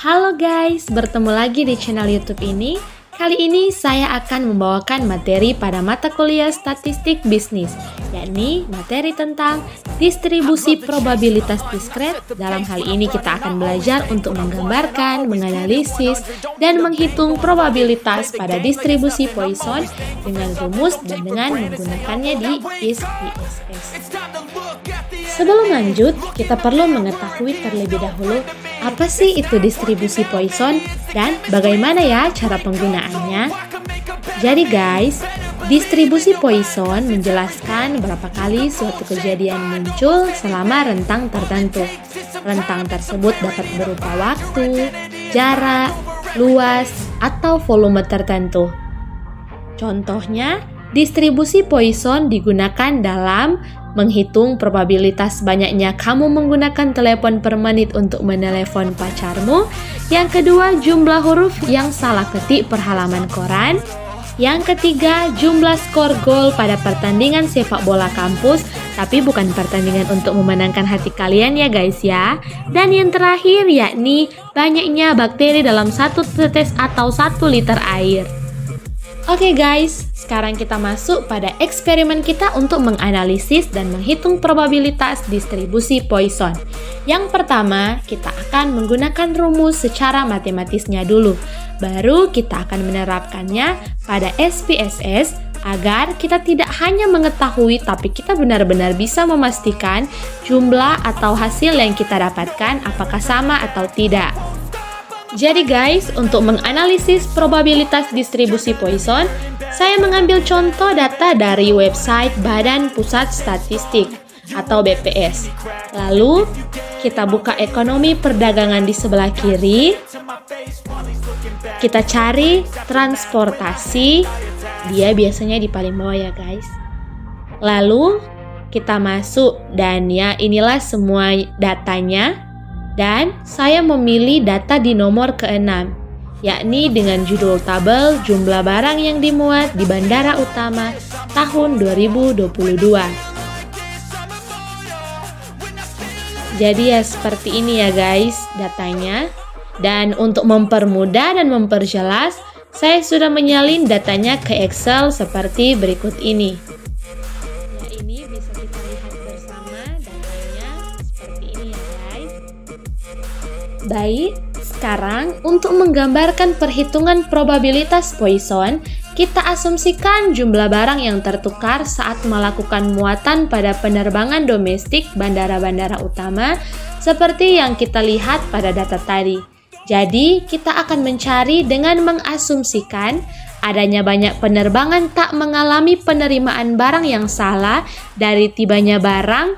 Halo guys, bertemu lagi di channel YouTube ini. Kali ini saya akan membawakan materi pada mata kuliah statistik bisnis, yakni materi tentang distribusi probabilitas diskret. Dalam hal ini kita akan belajar untuk menggambarkan, menganalisis, dan menghitung probabilitas pada distribusi Poisson dengan rumus dan dengan menggunakannya di SPSS. Sebelum lanjut, kita perlu mengetahui terlebih dahulu apa sih itu distribusi Poisson dan bagaimana ya cara penggunaannya. Jadi guys, distribusi Poisson menjelaskan berapa kali suatu kejadian muncul selama rentang tertentu. Rentang tersebut dapat berupa waktu, jarak, luas, atau volume tertentu. Contohnya, distribusi Poisson digunakan dalam menghitung probabilitas banyaknya kamu menggunakan telepon per menit untuk menelepon pacarmu. Yang kedua, jumlah huruf yang salah ketik per halaman koran. Yang ketiga, jumlah skor gol pada pertandingan sepak bola kampus, tapi bukan pertandingan untuk memenangkan hati kalian ya guys ya. Dan yang terakhir yakni banyaknya bakteri dalam 1 tetes atau 1 liter air. Oke guys, sekarang kita masuk pada eksperimen kita untuk menganalisis dan menghitung probabilitas distribusi Poisson. Yang pertama, kita akan menggunakan rumus secara matematisnya dulu. Baru kita akan menerapkannya pada SPSS agar kita tidak hanya mengetahui tapi kita benar-benar bisa memastikan jumlah atau hasil yang kita dapatkan apakah sama atau tidak. Jadi guys, untuk menganalisis probabilitas distribusi Poisson, saya mengambil contoh data dari website Badan Pusat Statistik atau BPS. Lalu, kita buka ekonomi perdagangan di sebelah kiri. Kita cari transportasi, dia biasanya di paling bawah ya guys. Lalu, kita masuk dan ya inilah semua datanya. Dan saya memilih data di nomor ke-6, yakni dengan judul tabel jumlah barang yang dimuat di Bandara Utama tahun 2022. Jadi ya seperti ini ya guys datanya. Dan untuk mempermudah dan memperjelas, saya sudah menyalin datanya ke Excel seperti berikut ini. Ya ini bisa kita lihat bersama datanya seperti ini ya guys. Baik, sekarang untuk menggambarkan perhitungan probabilitas Poisson, kita asumsikan jumlah barang yang tertukar saat melakukan muatan pada penerbangan domestik bandara-bandara utama seperti yang kita lihat pada data tadi. Jadi, kita akan mencari dengan mengasumsikan adanya banyak penerbangan tak mengalami penerimaan barang yang salah dari tibanya barang,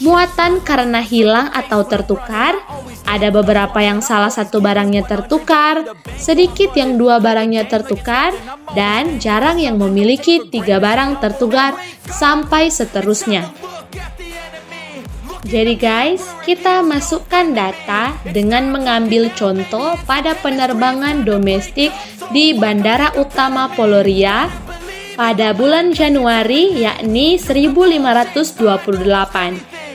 muatan karena hilang atau tertukar, ada beberapa yang salah satu barangnya tertukar, sedikit yang 2 barangnya tertukar, dan jarang yang memiliki 3 barang tertukar, sampai seterusnya. Jadi guys, kita masukkan data dengan mengambil contoh pada penerbangan domestik di Bandara Utama Poloria pada bulan Januari yakni 1528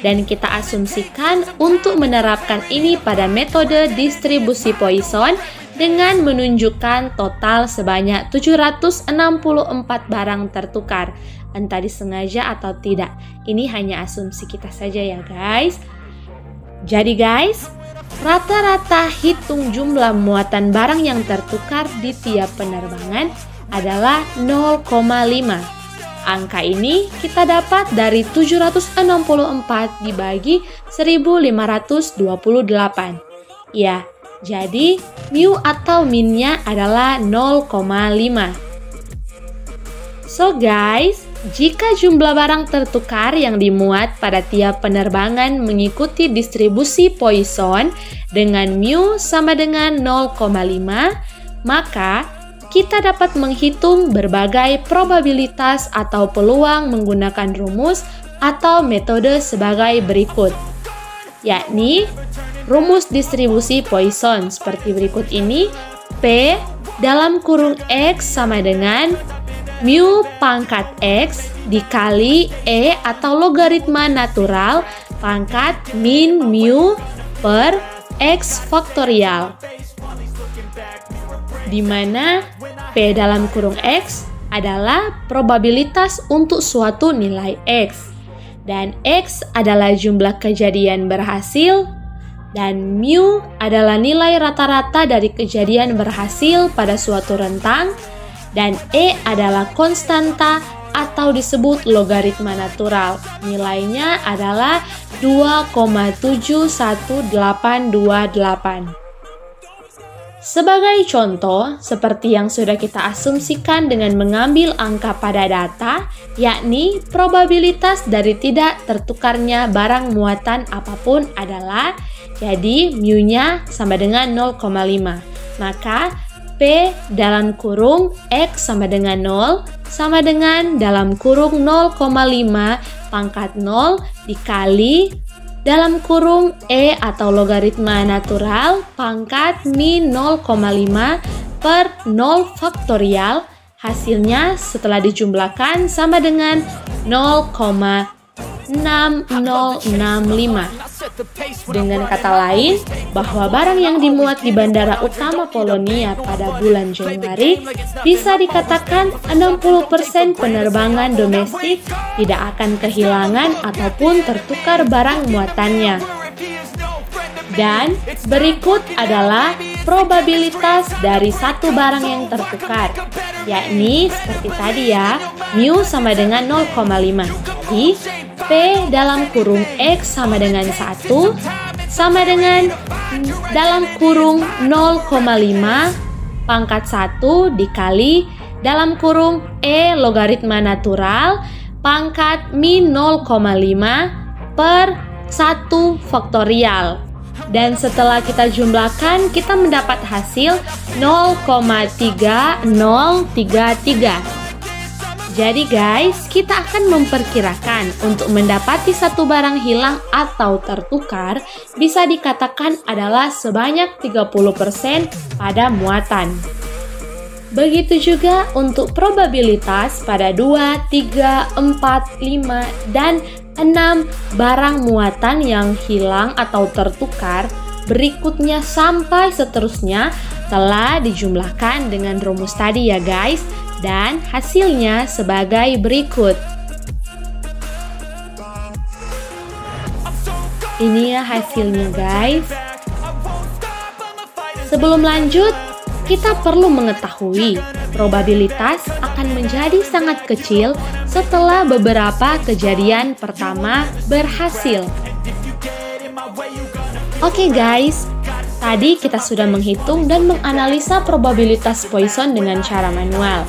dan kita asumsikan untuk menerapkan ini pada metode distribusi Poisson dengan menunjukkan total sebanyak 764 barang tertukar, entah disengaja atau tidak. Ini hanya asumsi kita saja ya guys. Jadi guys, rata-rata hitung jumlah muatan barang yang tertukar di tiap penerbangan adalah 0,5. Angka ini kita dapat dari 764 dibagi 1528. Ya, jadi mu atau minnya adalah 0,5. So guys, jika jumlah barang tertukar yang dimuat pada tiap penerbangan mengikuti distribusi Poisson dengan mu sama dengan 0,5, maka kita dapat menghitung berbagai probabilitas atau peluang menggunakan rumus atau metode sebagai berikut, yakni rumus distribusi Poisson seperti berikut ini. P dalam kurung X sama dengan mu pangkat X dikali E atau logaritma natural pangkat min mu per X faktorial, di mana P dalam kurung X adalah probabilitas untuk suatu nilai X, dan X adalah jumlah kejadian berhasil, dan mu adalah nilai rata-rata dari kejadian berhasil pada suatu rentang, dan E adalah konstanta atau disebut logaritma natural. Nilainya adalah 2,71828. Sebagai contoh, seperti yang sudah kita asumsikan dengan mengambil angka pada data, yakni probabilitas dari tidak tertukarnya barang muatan apapun adalah, jadi mu-nya sama dengan 0,5. Maka P dalam kurung X sama dengan 0 sama dengan dalam kurung 0,5 pangkat 0 dikali dalam kurung E atau logaritma natural pangkat min 0,5 per 0 faktorial, hasilnya setelah dijumlahkan sama dengan 0,6065. Dengan kata lain, bahwa barang yang dimuat di Bandara Utama Polonia pada bulan Januari bisa dikatakan 60% penerbangan domestik tidak akan kehilangan ataupun tertukar barang muatannya. Dan berikut adalah probabilitas dari satu barang yang tertukar, yakni seperti tadi ya, mu sama dengan 0,5. Jadi P dalam kurung X sama dengan 1 sama dengan dalam kurung 0,5 pangkat 1 dikali dalam kurung E logaritma natural pangkat min 0,5 per 1 faktorial. Dan setelah kita jumlahkan, kita mendapat hasil 0,3033. Jadi guys, kita akan memperkirakan untuk mendapati satu barang hilang atau tertukar bisa dikatakan adalah sebanyak 30% pada muatan. Begitu juga untuk probabilitas pada 2, 3, 4, 5, dan 6 barang muatan yang hilang atau tertukar berikutnya sampai seterusnya telah dijumlahkan dengan rumus tadi ya guys. Dan hasilnya sebagai berikut. Ini ya hasilnya guys. Sebelum lanjut, kita perlu mengetahui probabilitas akan menjadi sangat kecil setelah beberapa kejadian pertama berhasil. Oke guys, tadi kita sudah menghitung dan menganalisa probabilitas Poisson dengan cara manual.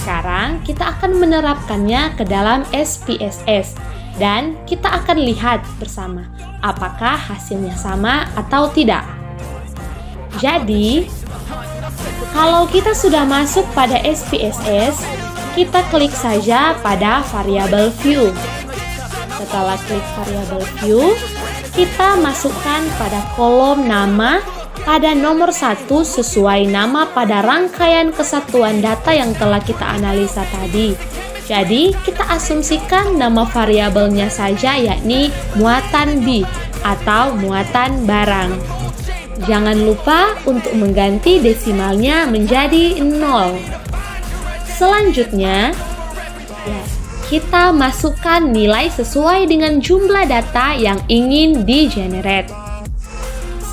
Sekarang kita akan menerapkannya ke dalam SPSS dan kita akan lihat bersama apakah hasilnya sama atau tidak. Jadi, kalau kita sudah masuk pada SPSS, kita klik saja pada variable view. Setelah klik variable view, kita masukkan pada kolom nama pada nomor 1 sesuai nama pada rangkaian kesatuan data yang telah kita analisa tadi. Jadi, kita asumsikan nama variabelnya saja yakni muatan B atau muatan barang. Jangan lupa untuk mengganti desimalnya menjadi 0. Selanjutnya, kita masukkan nilai sesuai dengan jumlah data yang ingin di-generate.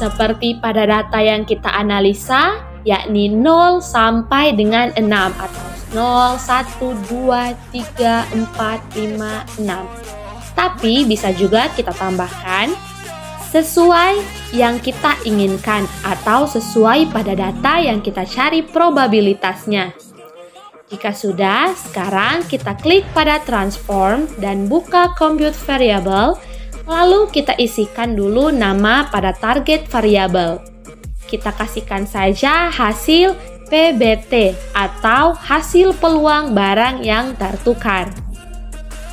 Seperti pada data yang kita analisa, yakni 0 sampai dengan 6 atau 0, 1, 2, 3, 4, 5, 6. Tapi bisa juga kita tambahkan sesuai yang kita inginkan atau sesuai pada data yang kita cari probabilitasnya. Jika sudah, sekarang kita klik pada transform dan buka compute variable. Lalu kita isikan dulu nama pada target variabel. Kita kasihkan saja hasil PBT atau hasil peluang barang yang tertukar.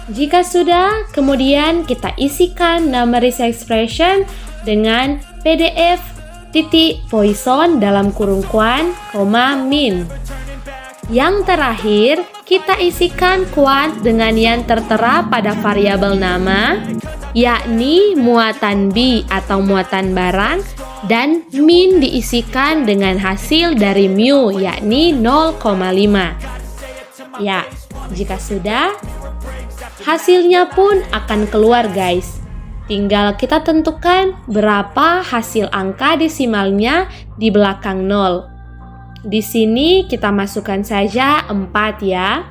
Jika sudah, kemudian kita isikan numberic expression dengan PDF titik Poisson dalam kurung kuan, min. Yang terakhir, kita isikan kuant dengan yang tertera pada variabel nama, yakni muatan B atau muatan barang, dan min diisikan dengan hasil dari mu, yakni 0,5. Ya, jika sudah, hasilnya pun akan keluar guys. Tinggal kita tentukan berapa hasil angka desimalnya di belakang 0. Di sini kita masukkan saja 4 ya,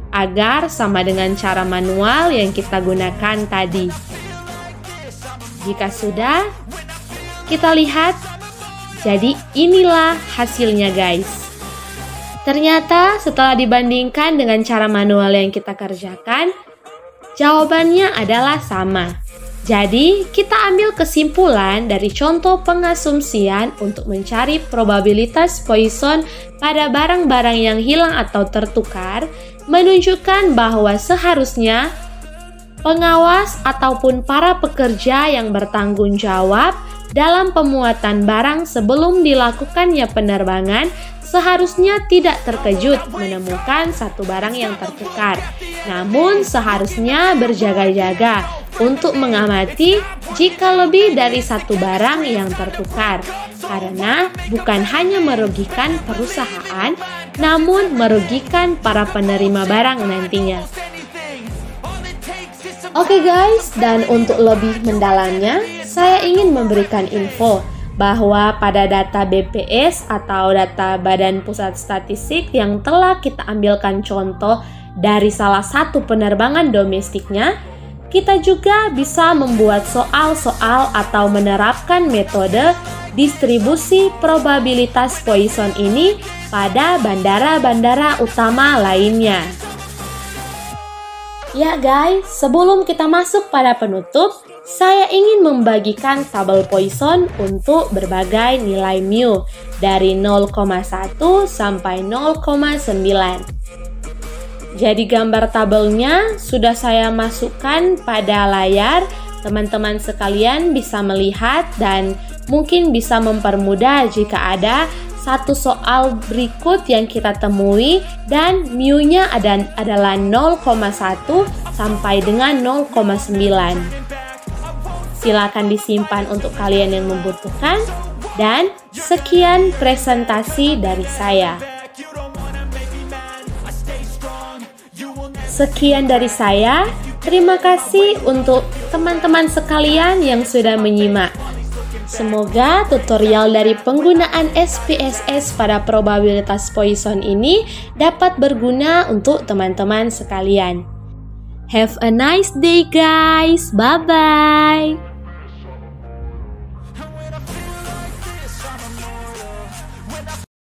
agar sama dengan cara manual yang kita gunakan tadi. Jika sudah, kita lihat, jadi inilah hasilnya guys. Ternyata setelah dibandingkan dengan cara manual yang kita kerjakan, jawabannya adalah sama. Jadi, kita ambil kesimpulan dari contoh pengasumsian untuk mencari probabilitas Poisson pada barang-barang yang hilang atau tertukar, menunjukkan bahwa seharusnya pengawas ataupun para pekerja yang bertanggung jawab dalam pemuatan barang sebelum dilakukannya penerbangan seharusnya tidak terkejut menemukan satu barang yang tertukar. Namun seharusnya berjaga-jaga untuk mengamati jika lebih dari satu barang yang tertukar. Karena bukan hanya merugikan perusahaan, namun merugikan para penerima barang nantinya. Oke guys, dan untuk lebih mendalamnya, saya ingin memberikan info bahwa pada data BPS atau data Badan Pusat Statistik yang telah kita ambilkan contoh dari salah satu penerbangan domestiknya, kita juga bisa membuat soal-soal atau menerapkan metode distribusi probabilitas Poisson ini pada bandara-bandara utama lainnya. Ya guys, sebelum kita masuk pada penutup, saya ingin membagikan tabel Poisson untuk berbagai nilai mu dari 0,1 sampai 0,9. Jadi gambar tabelnya sudah saya masukkan pada layar, teman-teman sekalian bisa melihat dan mungkin bisa mempermudah jika ada satu soal berikut yang kita temui dan mu-nya adalah 0,1 sampai dengan 0,9. Silakan disimpan untuk kalian yang membutuhkan, dan sekian presentasi dari saya. Sekian dari saya, terima kasih untuk teman-teman sekalian yang sudah menyimak. Semoga tutorial dari penggunaan SPSS pada probabilitas Poisson ini dapat berguna untuk teman-teman sekalian. Have a nice day guys, bye-bye!